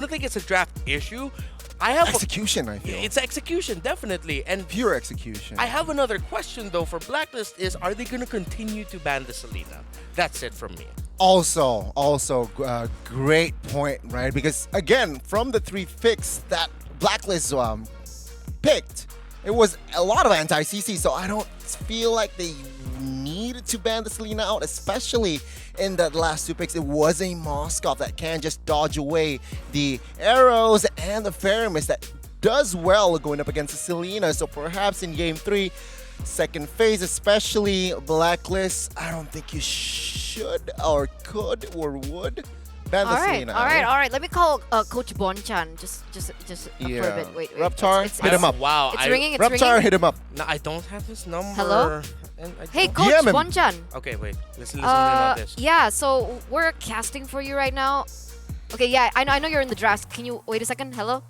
don't think it's a draft issue. I have Execution, I feel. It's execution, definitely. And Pure execution. I have another question though for Blacklist is, are they going to continue to ban the Selena? That's it from me. Also, great point, right? Because again, from the 3 picks that Blacklist picked, it was a lot of anti-CC, so I don't feel like they needed to ban the Selena out, especially in that last 2 picks. It was a Moskov that can just dodge away the arrows and the Faramis that does well going up against the Selena. So perhaps in game 3, second phase, especially Blacklist, I don't think you should or could or would ban the Selena. All right. Let me call Coach Bonchan just for a bit. Wait. Reptar, hit him up. Wow. It's ringing. It's Reptar, ringing. hit him up. No, I don't have his number. Hello? And I Hey, don't- Coach DM him. Bonchan. Okay, wait. Listen about this. Yeah. So we're casting for you right now. Okay. Yeah. I know you're in the draft. Can you wait a second? Hello.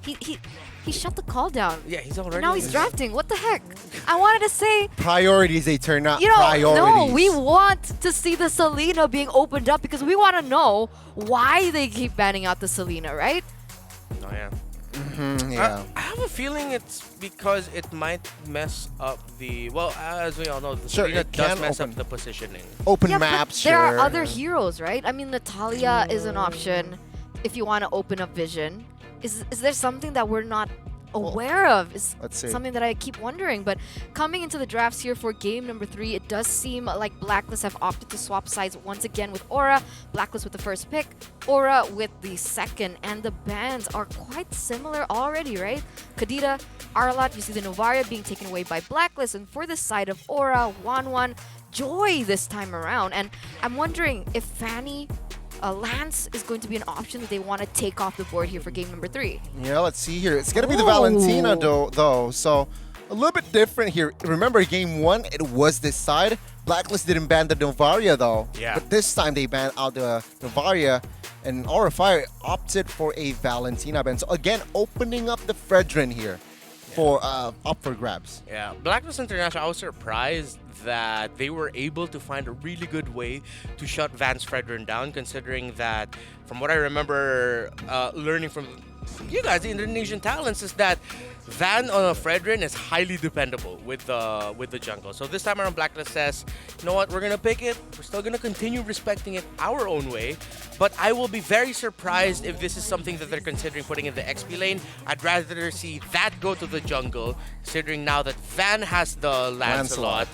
He shut the call down. Yeah, he's already. And now he's drafting. What the heck? I wanted to say, Priorities, they turn out you know, priorities. no, we want to see the Selena being opened up because we want to know why they keep banning out the Selena, right? Oh, yeah. Yeah. I have a feeling it's because it might mess up the. Well, as we all know, the Sure, Selena it does can mess open. up the positioning. Open Yeah, maps, but sure. there are other heroes, right? I mean, Natalia is an option if you want to open up Vision. Is there something that we're not aware of? Is let's see. something that I keep wondering. But coming into the drafts here for game number 3, it does seem like Blacklist have opted to swap sides once again with Aura. Blacklist with the first pick, Aura with the second, and the bans are quite similar already, right? Kadita, Arlot, you see the Novaria being taken away by Blacklist, and for the side of Aura, 1-1, Joy this time around. And I'm wondering if Fanny Lance is going to be an option that they want to take off the board here for game number 3. Yeah, let's see here. It's going to be the Ooh. Valentina, though. So a little bit different here. Remember, game 1, it was this side. Blacklist didn't ban the Novaria, though. Yeah. But this time, they banned out the Novaria. And Aura Fire opted for a Valentina ban. So again, opening up the Fredrin here for up for grabs. Yeah, Blacklist International, I was surprised that they were able to find a really good way to shut Vance Fredrin down, considering that, from what I remember learning from you guys, the Indonesian talents, is that Van Fredrin is highly dependable with the jungle. So this time around, Blacklist says, you know what, we're gonna pick it. We're still gonna continue respecting it our own way, but I will be very surprised if this is something that they're considering putting in the XP lane. I'd rather see that go to the jungle, considering now that Van has the Lancelot.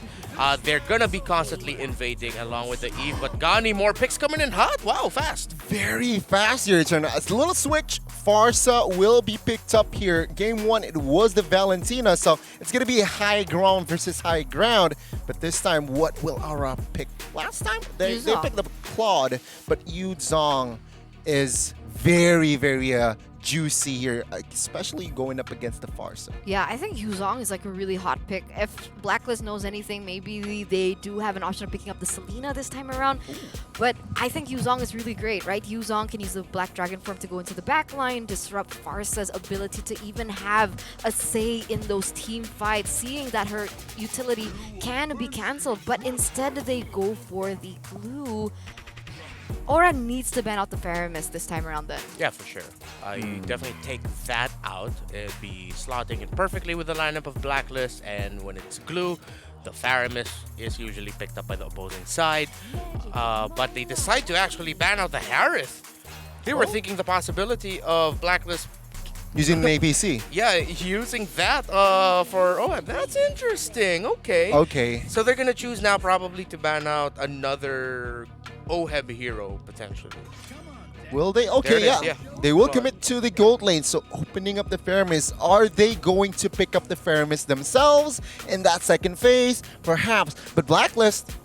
They're gonna be constantly invading along with the Eve, but Gani, more picks coming in hot. Wow, fast. Very fast here, turn out. It's a little switch. Farsa will be picked up here. Game 1, it was the Valentina, so it's going to be high ground versus high ground. But this time, what will Aura pick? Last time, they picked up Claude, but Yu Zong is very, very juicy here, especially going up against the Farsa. Yeah, I think Yuzong is like a really hot pick. If Blacklist knows anything, maybe they do have an option of picking up the Selena this time around. But I think Yuzong is really great, right? Yuzong can use the Black Dragon form to go into the back line, disrupt Farsa's ability to even have a say in those team fights, seeing that her utility can be cancelled. But instead they go for the glue. Aura needs to ban out the Faramis this time around then. Yeah, for sure. You definitely take that out. It'd be slotting it perfectly with the lineup of Blacklist, and when it's glue, the Faramis is usually picked up by the opposing side. But they decide to actually ban out the Harith. They were thinking the possibility of Blacklist Using an APC. Yeah, using that for... Oh, that's interesting. Okay. Okay. So they're going to choose now probably to ban out another OHEB hero, potentially. Will they? There Okay, it is, yeah. They will commit to the gold lane. So opening up the Faramis, are they going to pick up the Faramis themselves in that second phase? Perhaps. But Blacklist,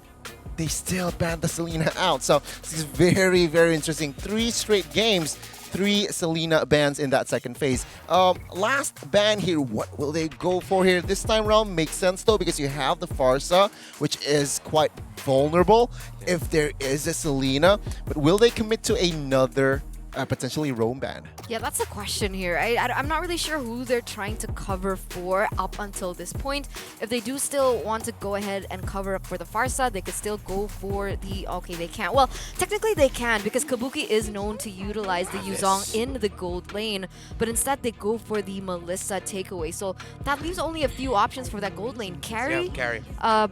they still banned the Selena out. So this is very, very interesting. 3 straight games. 3 Selena bans in that second phase. Last ban here, what will they go for here? This time around makes sense though, because you have the Farsa, which is quite vulnerable if there is a Selena. But will they commit to another potentially roam ban. Yeah, that's the question here. I'm not really sure who they're trying to cover for up until this point. If they do still want to go ahead and cover up for the Farsa, they could still go for the... Okay, they can't. Well, technically they can because Kabuki is known to utilize the Yuzong in the gold lane, but instead they go for the Melissa takeaway. So that leaves only a few options for that gold lane. Carry, Carry.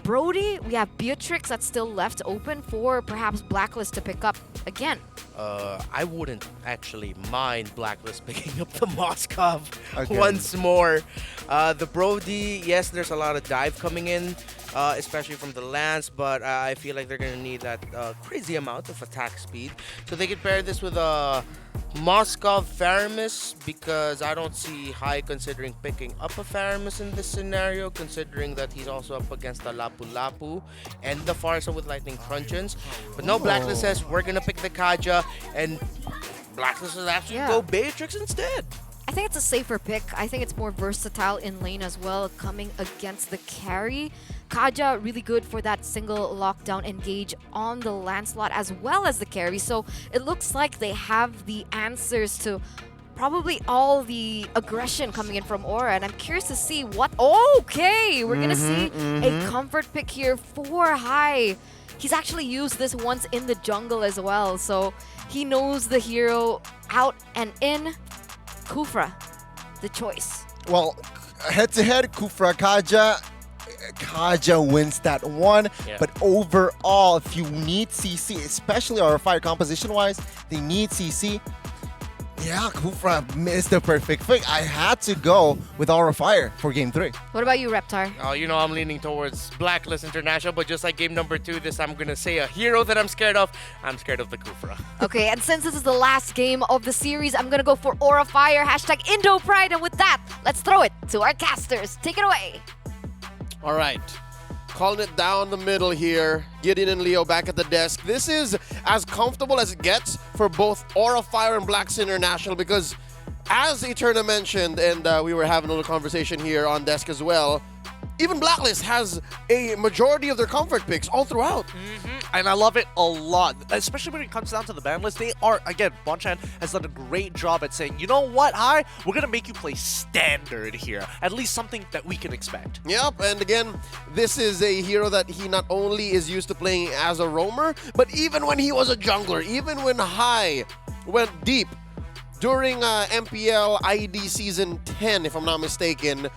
Brody, we have Beatrix that's still left open for perhaps Blacklist to pick up again. I wouldn't actually mind Blacklist picking up the Moskov Okay. once more. The Brody, yes, there's a lot of dive coming in, especially from the Lance, but I feel like they're going to need that crazy amount of attack speed. So they could pair this with a Moskov Faramis, because I don't see High considering picking up a Faramis in this scenario, considering that he's also up against the Lapu Lapu and the Farsa with Lightning Truncheons. But no, Blacklist says we're going to pick the Kaja, and Blacklist is actually go Beatrix instead. I think it's a safer pick. I think it's more versatile in lane as well, coming against the carry. Kaja really good for that single lockdown engage on the Lancelot as well as the carry. So it looks like they have the answers to probably all the aggression coming in from Aura. And I'm curious to see what... Okay, we're going to see a comfort pick here for High. He's actually used this once in the jungle as well. So he knows the hero out and in. Kufra, the choice. Well, head-to-head, Kufra Kaja. Kaja wins that one. Yeah. But overall, if you need CC, especially our fire composition-wise, they need CC. Yeah, Kufra missed the perfect pick. I had to go with Aura Fire for Game 3. What about you, Reptar? Oh, you know I'm leaning towards Blacklist International, but just like game number 2, this I'm going to say a hero that I'm scared of. I'm scared of the Kufra. Okay, and since this is the last game of the series, I'm gonna go for Aura Fire, hashtag Indo Pride, and with that, let's throw it to our casters. Take it away. All right. Calling it down the middle here. Gideon and Leo back at the desk. This is as comfortable as it gets for both Aura Fire and Blacks International, because as Eterna mentioned, and we were having a little conversation here on desk as well, even Blacklist has a majority of their comfort picks all throughout. And I love it a lot, especially when it comes down to the ban list. They are, again, Bonchan has done a great job at saying, you know what, Hi, we're going to make you play standard here. At least something that we can expect. Yep, and again, this is a hero that he not only is used to playing as a roamer, but even when he was a jungler, even when High went deep during MPL ID Season 10, if I'm not mistaken,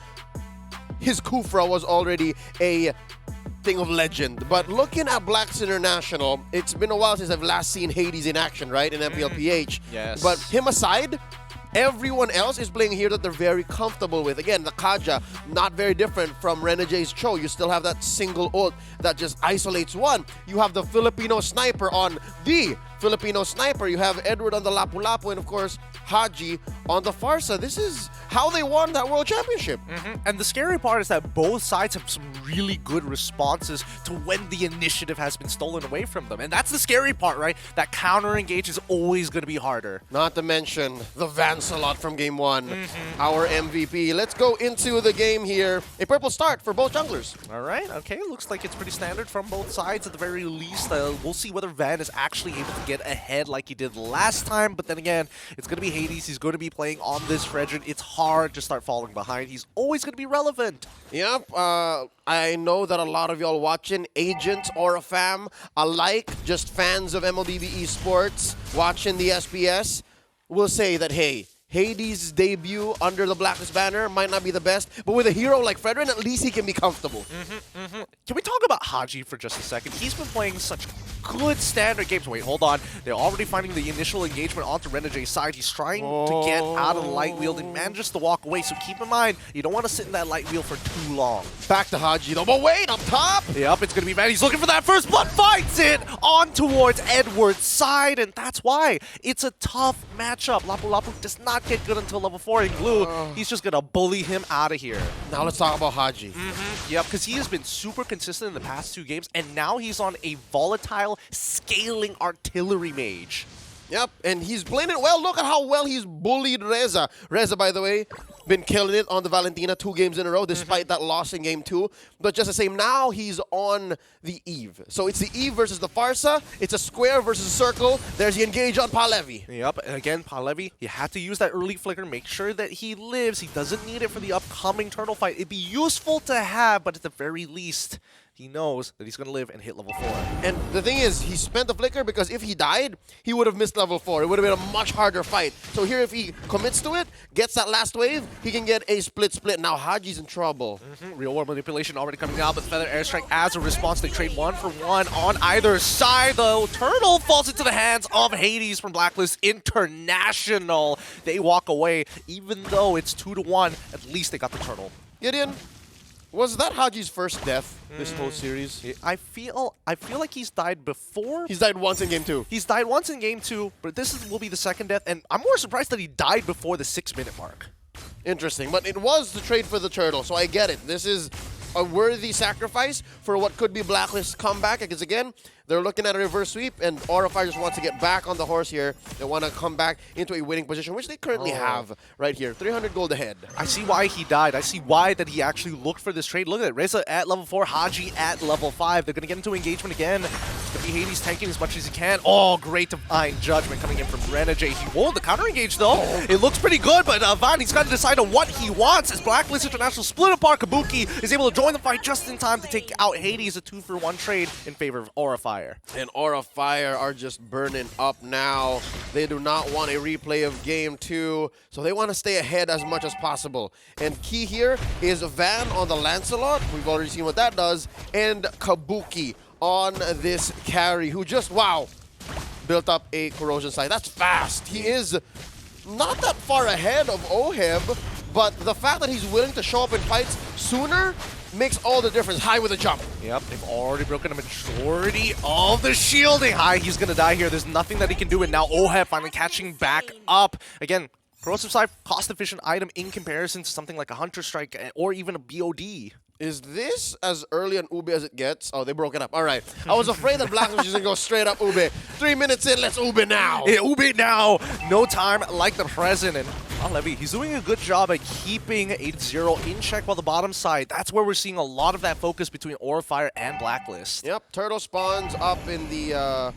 his Kufra was already a thing of legend. But looking at Blacks International, it's been a while since I've last seen Hades in action, right, in MPLPH. Yes. But him aside, everyone else is playing here that they're very comfortable with. Again, the Kaja, not very different from Renege's Cho. You still have that single ult that just isolates one. You have the Filipino sniper on the Filipino sniper. You have Edward on the Lapu Lapu, and of course, Haji on the Farsa. This is how they won that World Championship. And the scary part is that both sides have some really good responses to when the initiative has been stolen away from them. And that's the scary part, right? That counter engage is always going to be harder. Not to mention the Vancelot from Game 1, our MVP. Let's go into the game here. A purple start for both junglers. All right, okay, looks like it's pretty standard from both sides at the very least. We'll see whether Van is actually able to get ahead like he did last time, but then again, it's going to be Hades. He's going to be playing on this Fredrin. It's hard to start falling behind. He's always going to be relevant. Yep, I know that a lot of y'all watching, agents or a fam alike, just fans of MLBB Esports, watching the SPS, will say that, hey, Hades' debut under the Blacklist banner might not be the best, but with a hero like Fredrin, at least he can be comfortable. Can we talk about Haji for just a second? He's been playing such good standard games. Wait, hold on. They're already finding the initial engagement onto Renege's side. He's trying to get out of the light wheel and manages to walk away. So keep in mind, you don't want to sit in that light wheel for too long. Back to Haji though, but wait, up top! Yep, it's going to be bad. He's looking for that first blood, finds it on towards Edward's side, and that's why it's a tough matchup. Lapu Lapu does not get good until level 4 in blue. He's just going to bully him out of here. Now let's talk about Haji. Yep, because he has been super consistent in the past 2 games, and now he's on a volatile, scaling artillery mage. Yep, and he's playing it well. Look at how well he's bullied Reza. Reza, by the way, been killing it on the Valentina 2 games in a row, despite that loss in game 2. But just the same, now he's on the Eve. So it's the Eve versus the Farsa. It's a square versus a circle. There's the engage on Palevi. Yep, and again, Palevi, you have to use that early flicker, make sure that he lives. He doesn't need it for the upcoming turtle fight. It'd be useful to have, but at the very least, he knows that he's going to live and hit level 4. And the thing is, he spent the flicker because if he died, he would have missed level 4. It would have been a much harder fight. So here, if he commits to it, gets that last wave, he can get a split. Now Haji's in trouble. Real world manipulation already coming out, but Feather Airstrike as a response. They trade 1-for-1 on either side, though. Turtle falls into the hands of Hades from Blacklist International. They walk away, even though it's 2-1. At least they got the turtle. Gideon, was that Haji's first death this whole series? I feel like he's died before. He's died once in game 2. He's died once in game 2, but will be the second death, and I'm more surprised that he died before the 6-minute mark. Interesting, but it was the trade for the turtle, so I get it. This is a worthy sacrifice for what could be Blacklist's comeback, because again, they're looking at a reverse sweep, and Aura Fire just wants to get back on the horse here. They want to come back into a winning position, which they currently have right here. 300 gold ahead. I see why he died. I see why that he actually looked for this trade. Look at it. Reza at level 4, Haji at level 5. They're going to get into engagement again. It's going to be Hades tanking as much as he can. Oh, great Divine Judgment coming in from Renegade. He won the counter engage, though. It looks pretty good, but Van, he's got to decide on what he wants. As Blacklist International split apart, Kabuki is able to join the fight just in time to take out Hades. A 2-for-1 trade in favor of Aura Fire. And Aura Fire are just burning up now. They do not want a replay of game 2, so they want to stay ahead as much as possible. And key here is Van on the Lancelot. We've already seen what that does. And Kabuki on this carry, who just, wow, built up a corrosion site. That's fast. He is not that far ahead of Oheb, but the fact that he's willing to show up in fights sooner makes all the difference. High with a jump. Yep, they've already broken a majority of the shielding. High, he's going to die here. There's nothing that he can do, and now Oheb finally catching back up. Again, corrosive side, cost-efficient item in comparison to something like a Hunter Strike or even a BOD. Is this as early on Ube as it gets? Oh, they broke it up. All right. I was afraid that Blacklist was just going to go straight up Ube. 3 minutes in, let's Ube now. Yeah, Ube now. No time like the present. And Levy, he's doing a good job at keeping 8-0 in check while the bottom side. That's where we're seeing a lot of that focus between Aura Fire and Blacklist. Yep, Turtle spawns up in the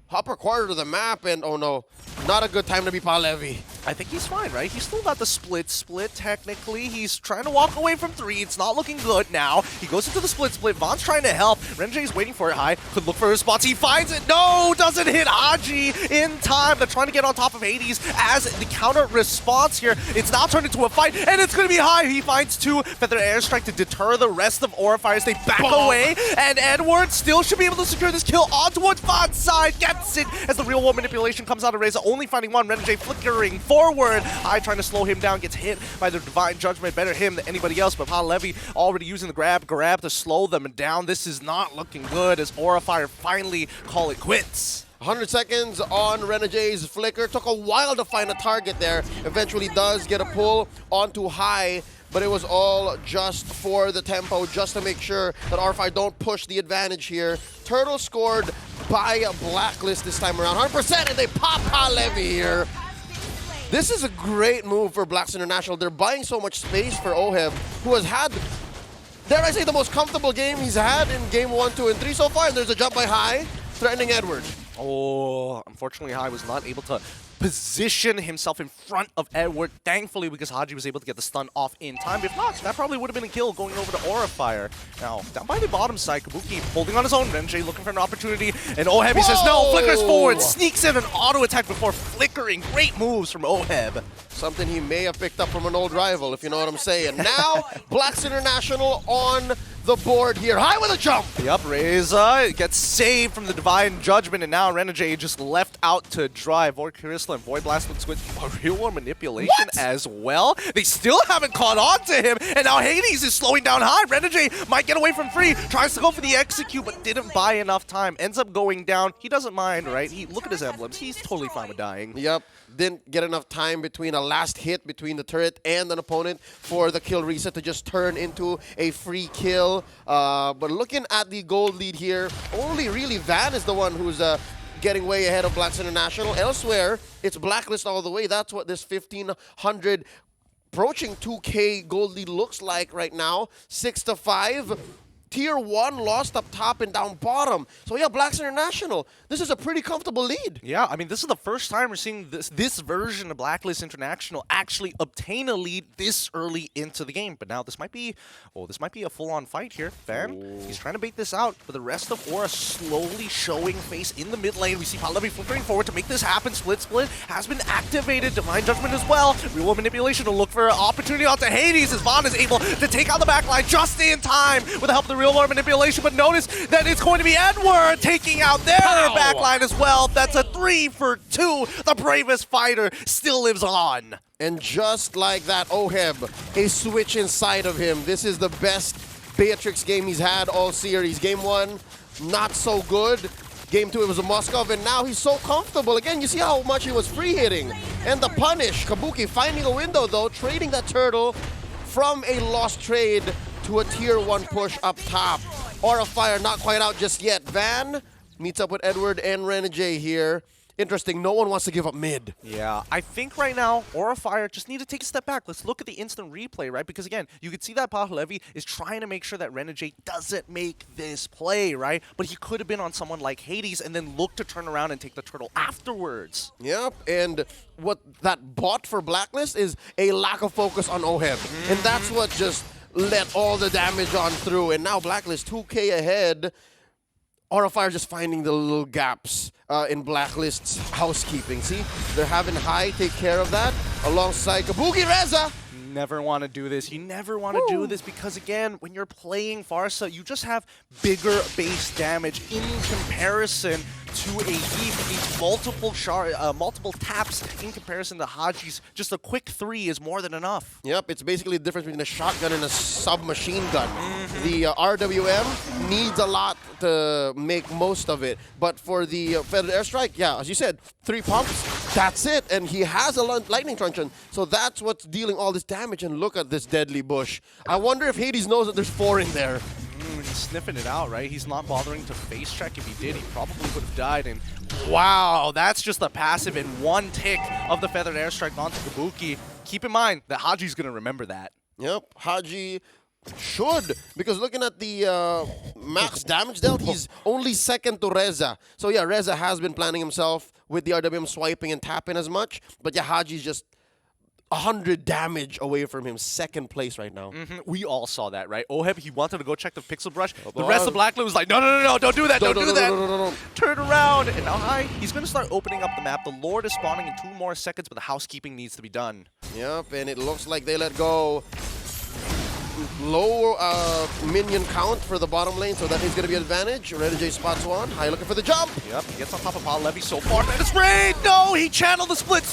upper quarter of the map, and oh no, not a good time to be Palevi. I think he's fine, right? He's still got the split technically. He's trying to walk away from 3. It's not looking good now. He goes into the split. Vaughn's trying to help. Renjay's waiting for it. High. Could look for his spots. He finds it. No! Doesn't hit Haji in time. They're trying to get on top of Hades as the counter response here. It's now turned into a fight, and it's going to be High. He finds 2. Feather Airstrike to deter the rest of Aura Fire as they back away, and Edward still should be able to secure this kill on towards Vaughn's side. Gets it as the real world manipulation comes out of Reza, only finding 1. Renjay flickering forward. High trying to slow him down, gets hit by the Divine Judgment. Better him than anybody else, but Palevi already using the grab to slow them down. This is not looking good as Aura Fire finally call it quits. 100 seconds on Renegay's flicker. Took a while to find a target there. Eventually does get a pull onto High, but it was all just for the tempo, just to make sure that R5 don't push the advantage here. Turtle scored by Blacklist this time around. 100%, and they pop Palevi here. This is a great move for Blacks International. They're buying so much space for Oheb, who has had, dare I say, the most comfortable game he's had in game 1, 2, and 3 so far. And there's a jump by High, threatening Edward. Oh, unfortunately, High was not able to position himself in front of Edward, thankfully, because Haji was able to get the stun off in time. If not, that probably would have been a kill going over to Aura Fire. Now, down by the bottom side, Kabuki holding on his own. Renjay looking for an opportunity, and Oheb, he says no, flickers forward, sneaks in an auto attack before flickering. Great moves from Oheb. Something he may have picked up from an old rival, if you know what I'm saying. Now, Blacks International on the board here. High with a jump! Yep, Reza gets saved from the Divine Judgment, and now Renegade just left out to dry. Void Charisma and Void Blast with real world manipulation as well. They still haven't caught on to him, and now Hades is slowing down High. Renegade might get away from 3, tries to go for the execute, but didn't buy enough time. Ends up going down. He doesn't mind, right? Look at his emblems. He's totally fine with dying. Yep. Didn't get enough time between a last hit between the turret and an opponent for the kill reset to just turn into a free kill. But looking at the gold lead here, only really Van is the one who's getting way ahead of Blacks International. Elsewhere, it's Blacklist all the way. That's what this 1,500 approaching 2K gold lead looks like right now. 6-5. Tier 1 lost up top and down bottom. So yeah, Blacks International, this is a pretty comfortable lead. Yeah, I mean, this is the first time we're seeing this version of Blacklist International actually obtain a lead this early into the game. But now this might be a full-on fight here. Van, he's trying to bait this out, but the rest of Aura slowly showing face in the mid lane. We see Palevi flickering forward to make this happen. Split has been activated. Divine Judgment as well. Real World Manipulation to look for an opportunity onto Hades as Vaughn is able to take out the backline just in time with the help of the Real World Manipulation. But notice that it's going to be Edward taking out their backline as well. That's a 3 for 2. The bravest fighter still lives on. And just like that, Oheb, a switch inside of him. This is the best Beatrix game he's had all series. Game 1, not so good. Game 2, it was a Moskov, and now he's so comfortable. Again, you see how much he was free hitting. And the punish, Kabuki finding a window though, trading that turtle from a lost trade to a tier 1 push up top. Aura Fire not quite out just yet. Van meets up with Edward and Renegade here. Interesting, no one wants to give up mid. Yeah, I think right now, Aura Fire just need to take a step back. Let's look at the instant replay, right? Because again, you can see that Pahlevi is trying to make sure that Renegade doesn't make this play, right? But he could have been on someone like Hades and then look to turn around and take the turtle afterwards. Yep, and what that bought for Blacklist is a lack of focus on Oheb. And that's what just let all the damage on through. And now Blacklist 2K ahead. Aura Fire just finding the little gaps in Blacklist's housekeeping. See, they're having High take care of that alongside Kabuki Reza. Never want to do this. You never want to do this because, again, when you're playing Farsa, you just have bigger base damage in comparison to a Heath needs multiple taps in comparison to Haji's. Just a quick 3 is more than enough. Yep, it's basically the difference between a shotgun and a submachine gun. The RWM needs a lot to make most of it, but for the Feathered Airstrike, yeah, as you said, 3 pumps, that's it, and he has a lightning truncheon, so that's what's dealing all this damage. And look at this deadly bush. I wonder if Hades knows that there's 4 in there. He's sniffing it out, right? He's not bothering to face check. If he did, he probably would have died. And wow, that's just a passive and 1 tick of the Feathered Airstrike onto Kabuki. Keep in mind that Haji's going to remember that. Yep, Haji should, because looking at the max damage dealt, he's only second to Reza. So yeah, Reza has been planning himself with the RWM swiping and tapping as much, but yeah, Haji's just 100 damage away from him, second place right now. We all saw that, right? Oheb, he wanted to go check the pixel brush. The rest of Blackloot was like, no, don't do that, don't do that. No. Turn around. And now High, he's going to start opening up the map. The Lord is spawning in 2 more seconds, but the housekeeping needs to be done. Yep, and it looks like they let go. Low minion count for the bottom lane, so that is going to be an advantage. Renegade spots one. High looking for the jump. Yep, he gets on top of Paul Levy so far. And it's raid! No, he channeled the split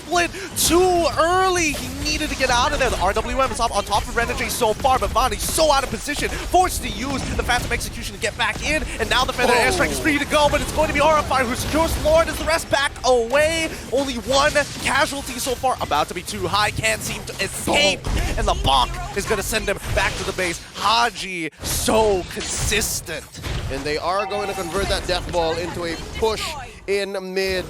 too early. He needed to get out of there. The RWM is up on top of Renegade so far, but Vonnie's so out of position, forced to use the Phantom Execution to get back in, and now the Feather Airstrike is free to go, but it's going to be Aura Fire who secures Lord as the rest back away. Only 1 casualty so far, about to be 2. High can't seem to escape, and the bonk is going to send him back to the base. Haji, so consistent. And they are going to convert that death ball into a push in mid.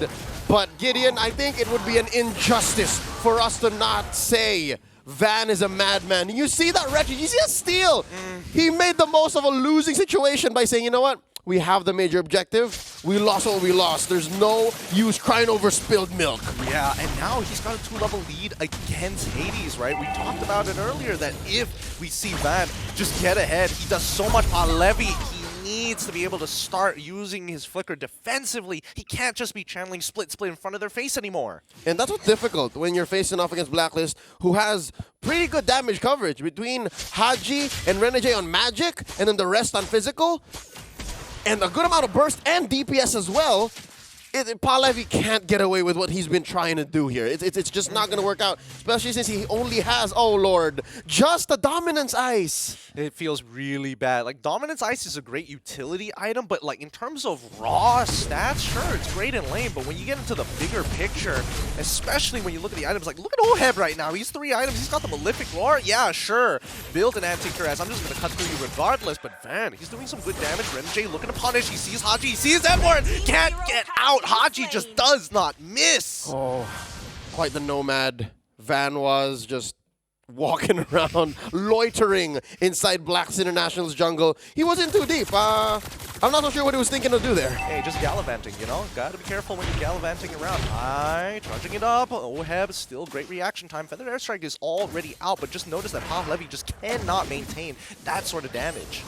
But Gideon, I think it would be an injustice for us to not say Van is a madman. You see that wreckage, you see that steal. He made the most of a losing situation by saying, you know what? We have the major objective. We lost what we lost. There's no use crying over spilled milk. Yeah, and now he's got a 2-level lead against Hades, right? We talked about it earlier that if we see Van just get ahead, he does so much on Levy. He needs to be able to start using his flicker defensively. He can't just be channeling split in front of their face anymore. And that's what's difficult when you're facing off against Blacklist, who has pretty good damage coverage between Haji and Renegade on magic, and then the rest on physical. And a good amount of burst and DPS as well. Palevi can't get away with what he's been trying to do here. It's just not going to work out, especially since he only has, oh lord, just a Dominance Ice. It feels really bad. Like, Dominance Ice is a great utility item, but like in terms of raw stats, sure, it's great in lane, but when you get into the bigger picture, especially when you look at the items, like look at Oheb right now. He's 3 items. He's got the Malefic Roar. Yeah, sure. Build an Anti-Cuirass. I'm just going to cut through you regardless, but Van, he's doing some good damage. Renegade looking to punish. He sees Haji. He sees Edward. Can't get out. Haji just does not miss. Oh, quite the nomad Van was, just walking around, loitering inside Black's International's jungle. He wasn't too deep. I'm not so sure what he was thinking to do there. Hey, just gallivanting, you know? Gotta be careful when you're gallivanting around. Charging it up. Oheb, still great reaction time. Feathered Airstrike is already out, but just notice that Pav Levy just cannot maintain that sort of damage.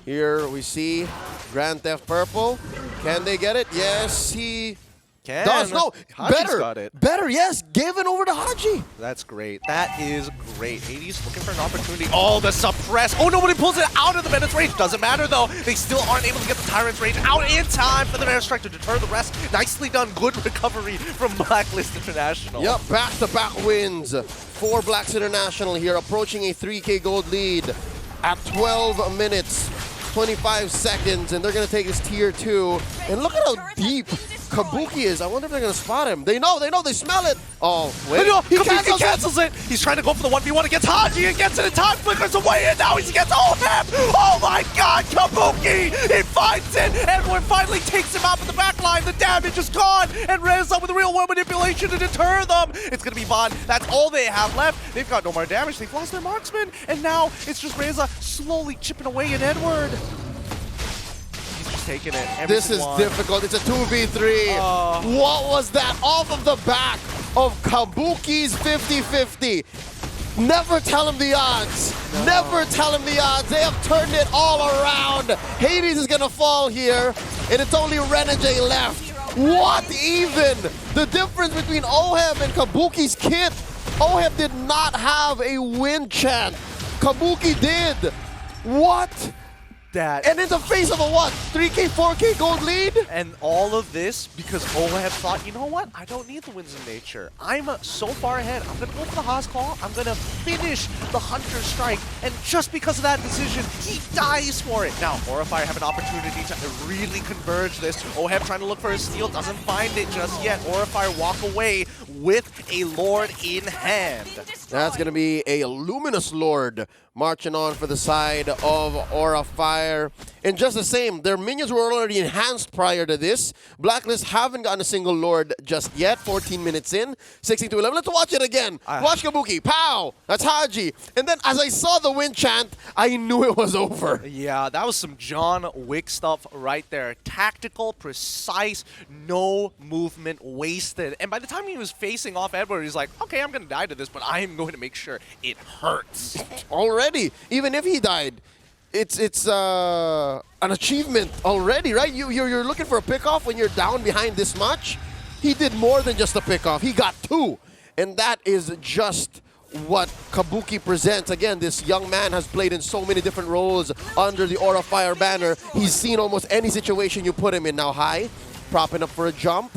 Here we see Grand Theft Purple. Can they get it? Yes, he does. No, Haji's got it. Better, yes. Given over to Haji. That's great. That is great. Hades looking for an opportunity. Oh, the suppress. Oh, nobody pulls it out of the Menace range. Doesn't matter, though. They still aren't able to get the Tyrant's range out in time for the Airstrike to deter the rest. Nicely done. Good recovery from Blacklist International. Yep, back-to-back wins for Blacks International here, approaching a 3K gold lead at 12 minutes, 25 seconds, and they're going to take this tier 2. And look at how deep Kabuki is. I wonder if they're going to spot him. They know, they smell it. Oh, wait. No, he cancels it. He's trying to go for the 1v1 against Haji. He gets it in time, flickers away, and now he gets Oheb. Oh my god, Kabuki! He finds it! Everyone finally takes him out of the back line. The damage is gone, and Reza with real world manipulation to deter them. It's going to be Vaughn. That's all they have left. They've got no more damage. They've lost their marksman, and now it's just Reza slowly chipping away at Edward. Taking it. This is difficult. It's a 2v3. What was that? Off of the back of Kabuki's 50-50. Never tell him the odds. No. Never tell him the odds. They have turned it all around. Hades is going to fall here, and it's only Renegade left. What even? The difference between Oheb and Kabuki's kit. Oheb did not have a win chant. Kabuki did. What? And in the face of a what? 3K, 4K gold lead? And all of this because Oheb thought, you know what? I don't need the Winds of Nature. I'm so far ahead. I'm going to go for the Haas Call. I'm going to finish the Hunter Strike. And just because of that decision, he dies for it. Now, Aurafire have an opportunity to really converge this. Oheb trying to look for his steal. Doesn't find it just yet. Aurafire walk away with a Lord in hand. That's going to be a Luminous Lord marching on for the side of Aurafire. And just the same, their minions were already enhanced prior to this. Blacklist haven't gotten a single Lord just yet. 14 minutes in, 16 to 11. Let's watch it again. Watch Kabuki. Pow! That's Haji. And then as I saw the win chant, I knew it was over. Yeah, that was some John Wick stuff right there. Tactical, precise, no movement wasted. And by the time he was facing off Edward, he's like, okay, I'm going to die to this, but I am going to make sure it hurts. Already, even if he died, it's an achievement already, right? You're looking for a pickoff when you're down behind this much. He did more than just a pickoff. He got 2. And that is just what Kabuki presents. Again, this young man has played in so many different roles under the Aurafire banner. He's seen almost any situation you put him in. Now high, propping up for a jump.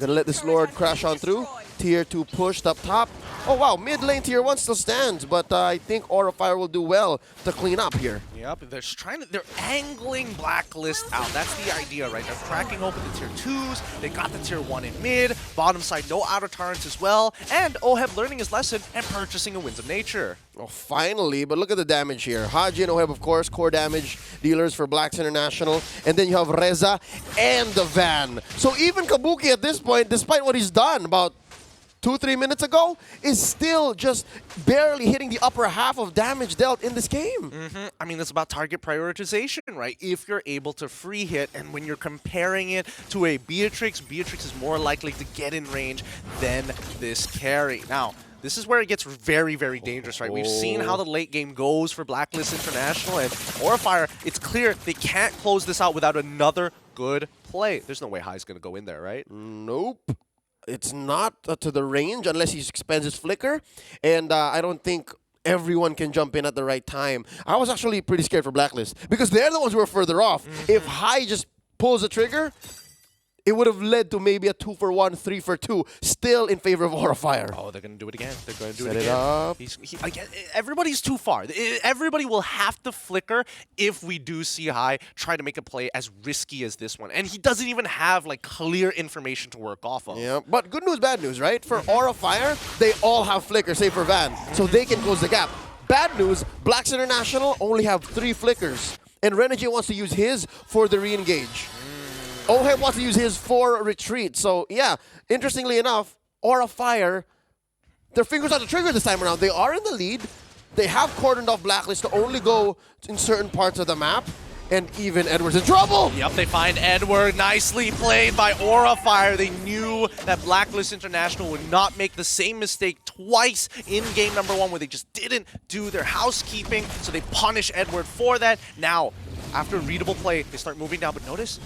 Gonna let this Lord crash on through. Tier 2 pushed up top. Oh wow, mid lane tier 1 still stands, but I think Aurafire will do well to clean up here. Yep, they're angling Blacklist out. That's the idea, right? They're cracking open the tier 2s. They got the tier 1 in mid. Bottom side, no outer turrets as well. And Oheb learning his lesson and purchasing a Winds of Nature. Oh, finally, but look at the damage here. Haji and Oheb, of course, core damage dealers for Blacks International. And then you have Reza and the Van. So even Kabuki at this point, despite what he's done about 2-3 minutes ago, is still just barely hitting the upper half of damage dealt in this game. I mean, it's about target prioritization, right? If you're able to free hit, and when you're comparing it to a Beatrix, Beatrix is more likely to get in range than this carry. Now, this is where it gets very, very dangerous, right? We've seen how the late game goes for Blacklist International, and Aurafire, it's clear they can't close this out without another good play. There's no way High's going to go in there, right? Nope. It's not to the range unless he spends his flicker, and I don't think everyone can jump in at the right time. I was actually pretty scared for Blacklist because they're the ones who are further off. If High just pulls the trigger, it would have led to maybe a 2-for-1, 3-for-2, still in favor of Aurafire. Oh, they're going to do it again. They're going to do Set it again. Up. Again, everybody's too far. Everybody will have to flicker if we do see High try to make a play as risky as this one. And he doesn't even have like clear information to work off of. Yeah, but good news, bad news, right? For Aurafire, they all have flicker, save for Van, so they can close the gap. Bad news, Blacks International only have 3 flickers, and Renegade wants to use his for the re-engage. Oheb wants to use his for retreat. So, yeah, interestingly enough, Aurafire their fingers on the trigger this time around. They are in the lead. They have cordoned off Blacklist to only go in certain parts of the map. And even Edward's in trouble. Yep, they find Edward. Nicely played by Aura Fire. They knew that Blacklist International would not make the same mistake twice in game number 1 where they just didn't do their housekeeping. So they punish Edward for that. Now, after a readable play, they start moving down. But notice,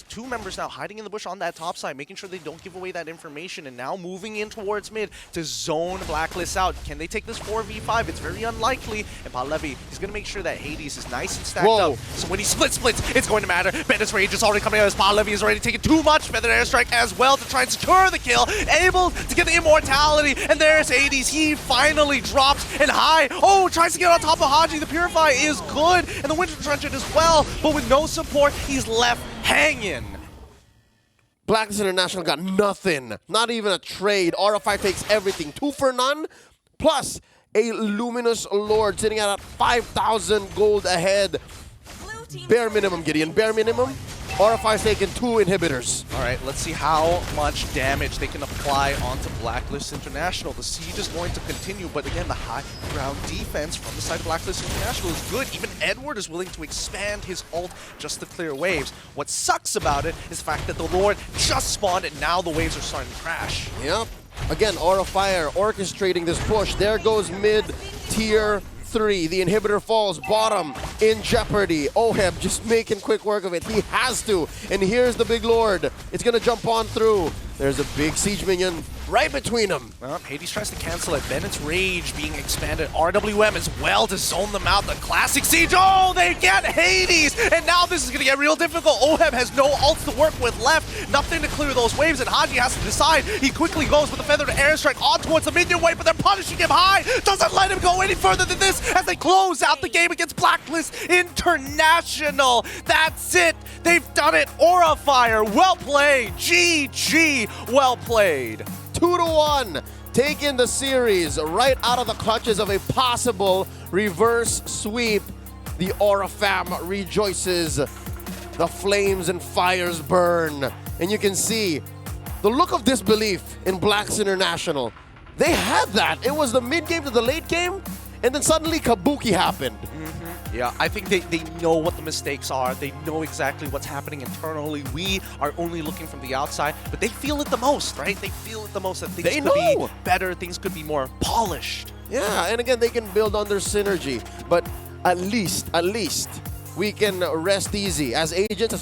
2 members now hiding in the bush on that top side, making sure they don't give away that information. And now moving in towards mid to zone Blacklist out. Can they take this 4v5? It's very unlikely. And Palevi, he's going to make sure that Hades is nice and stacked up. So when he splits, it's going to matter. Bandit's Rage is already coming out as Palevi is already taking too much Feather Airstrike as well to try and secure the kill. Able to get the immortality. And there's Hades. He finally drops and high. Oh, tries to get on top of Haji. The Purify is good. And the Winter Trenchant as well. But with no support, he's left hanging. Blacklist International got nothing. Not even a trade. Aura5 takes everything. 2 for none. Plus a Luminous Lord sitting at 5,000 gold ahead. Bare minimum, Gideon. Bare minimum. Aura5's taking 2 inhibitors. All right, let's see how much damage they can apply onto Blacklist International. The siege is going to continue, but again, the high ground defense from the side of Blacklist International is good. Even Edward is willing to expand his ult just to clear waves. What sucks about it is the fact that the Lord just spawned and now the waves are starting to crash. Yep. Again, Aura Fire orchestrating this push. There goes mid-tier 3. The inhibitor falls. Bottom in jeopardy. Oheb just making quick work of it. He has to. And here's the big lord. It's going to jump on through. There's a big siege minion right between them. Well, Hades tries to cancel it. Bennett's Rage being expanded. RWM as well to zone them out. The classic siege. Oh, they get Hades! And now this is going to get real difficult. Oheb has no ults to work with left. Nothing to clear those waves, and Haji has to decide. He quickly goes with a feathered airstrike on towards the minion wave, but they're punishing him high. Doesn't let him go any further than this as they close out the game against Blacklist International. That's it. They've done it. Aura Fire, well played. GG, well played. 2-1, taking the series right out of the clutches of a possible reverse sweep. The Aura fam rejoices. The flames and fires burn. And you can see the look of disbelief in Blacks International. They had that. It was the mid-game to the late game, and then suddenly Kabuki happened. Yeah, I think they know what the mistakes are. They know exactly what's happening internally. We are only looking from the outside, but they feel it the most, right? They feel it the most that things could be better, things could be more polished. Yeah, and again, they can build on their synergy. But at least, we can rest easy. As agents, as